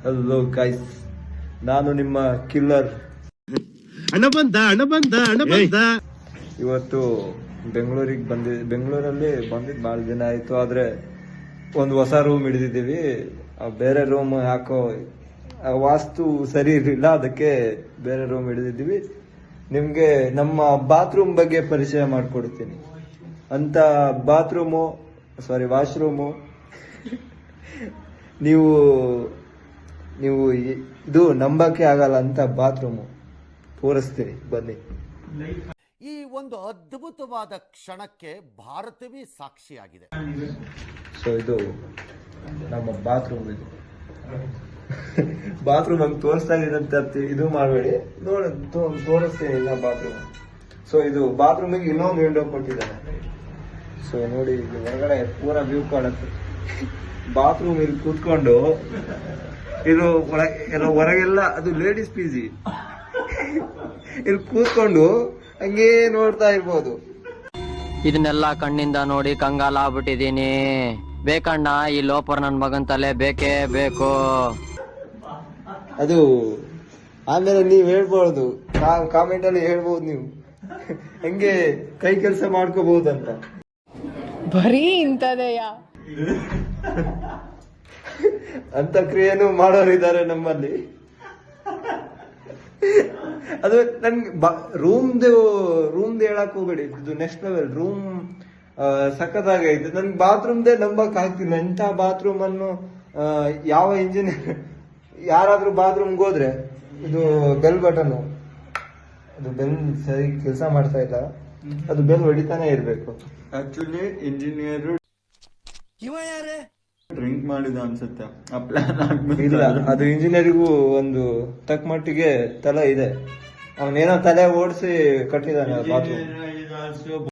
Hello guys, ನಾನು ನಿಮ್ಮ killer. ಹಣ ಬಂದ. ಇವತ್ತು ಬೆಂಗಳೂರಲ್ಲಿ ಬಂದಿದ್ದು ಭಾಳ ದಿನ ಆಯಿತು. ಆದರೆ ಒಂದು ಹೊಸ ರೂಮ್ ಹಿಡಿದಿದ್ದೀವಿ. ಬೇರೆ ರೂಮ್ ಯಾಕೋ ವಾಸ್ತು ಸರಿ ಇರಲಿಲ್ಲ, ಅದಕ್ಕೆ ಬೇರೆ ರೂಮ್ ಹಿಡಿದಿದ್ದೀವಿ. ನಿಮಗೆ ನಮ್ಮ ಬಾತ್ರೂಮ್ ಬಗ್ಗೆ ಪರಿಚಯ ಮಾಡಿಕೊಡ್ತೀನಿ. ಅಂತ ವಾಶ್ರೂಮು ನೀವು ಇದು ನಂಬಕ್ಕೆ ಆಗಲ್ಲ ಅಂತ ಬಾತ್ರೂಮು ತೋರಿಸ್ತೀನಿ, ಬನ್ನಿ. ಈ ಒಂದು ಅದ್ಭುತವಾದ ಕ್ಷಣಕ್ಕೆ ಭಾರತವೇ ಸಾಕ್ಷಿಯಾಗಿದೆ. ಸೊ ಇದು ನಮ್ಮ ಬಾತ್ರೂಮ್. ಬಾತ್ರೂಮ್ ಹಂಗೆ ತೋರಿಸ್ತಾ ಇದ್ದಂತ ಇದು ಮಾಡಬೇಡಿ, ತೋರಿಸ್ತೀನಿ ಇಲ್ಲ ಬಾತ್ರೂಮ್. ಸೊ ಇದು ಬಾತ್ರೂಮಿಗೆ ಇನ್ನೊಂದು ವಿಂಡೋ ಕೊಟ್ಟಿದ್ದಾರೆ. ಸೊ ನೋಡಿ, ಇಲ್ಲಿ ಹೊರಗಡೆ ಪೂರಾ ವ್ಯೂ ಕಾಣುತ್ತೆ. ಬಾತ್ರೂಮ್ ಇಲ್ಲಿ ಕೂತ್ಕೊಂಡು ಇದು ಹೊರಗೆಲ್ಲ ಅದು ಲೇಡೀಸ್ ಪಿ ಜಿ. ಇಲ್ಲಿ ಕೂತ್ಕೊಂಡು ಹಂಗೇ ನೋಡ್ತಾ ಇರ್ಬೋದು. ಇದನ್ನೆಲ್ಲ ಕಣ್ಣಿಂದ ನೋಡಿ ಕಂಗಾಲ ಆಗ್ಬಿಟ್ಟಿದೀನಿ. ಬೇಕಣ್ಣ, ಈ ಲೋಪರ್ ನನ್ ಮಗನ್ ತಲೆ ಬೇಕೇ ಬೇಕು. ಅದು ಆಮೇಲೆ ನೀವ್ ಹೇಳ್ಬೋದು, ಕಾಮೆಂಟ್ ಅಲ್ಲಿ ಹೇಳ್ಬೋದು, ನೀವು ಹಂಗೆ ಕೈ ಕೆಲಸ ಮಾಡ್ಕೋಬಹುದಂತ. ಬರೀ ಇಂಥದೆಯಾ ಅಂತ ಕ್ರಿಯೆನೂ ಮಾಡೋರಿದ್ದಾರೆ ನಮ್ಮಲ್ಲಿ. ಅದು ನನ್ಗೆ ರೂಮ್ದು ಹೇಳಕ್ ಹೋಗ್ಬೇಡಿ, ಇದು ನೆಕ್ಸ್ಟ್ ಲೆವೆಲ್ ರೂಮ್. ಸಖತ್ತಾಗೈತೆ. ನನ್ಗೆ ಬಾತ್ರೂಮ್ದೇ ನಂಬಕ್ ಆಗ್ತಿಲ್ಲ. ಎಂಥ ಬಾತ್ರೂಮ್ ಅನ್ನು ಯಾವ ಇಂಜಿನಿಯರ್ ಯಾರಾದ್ರೂ ಬಾತ್ರೂಮ್ಗೆ ಹೋದ್ರೆ ಇದು ಬೆಲ್ ಬಟನ್, ಅದು ಬೆಲ್ ಸರಿ ಕೆಲಸ ಮಾಡ್ತಾ ಇಲ್ಲ, ಅದು ಬೆಲ್ ಹೊಡಿತಾನೆ ಇರ್ಬೇಕು. ಆಕ್ಚುಲಿ ಇಂಜಿನಿಯರ್ ಡ್ರಿಂಕ್ ಮಾಡಿದ ಅನ್ಸುತ್ತೆ. ಇಲ್ಲ, ಅದು ಇಂಜಿನಿಯರಿಗೂ ಒಂದು ತಕ್ಕ ಮಟ್ಟಿಗೆ ತಲೆ ಇದೆ. ಅವನೇನೋ ತಲೆ ಓಡಿಸಿ ಕಟ್ಟಿದಾನೆ ಬಾತ್ರೂಮ್.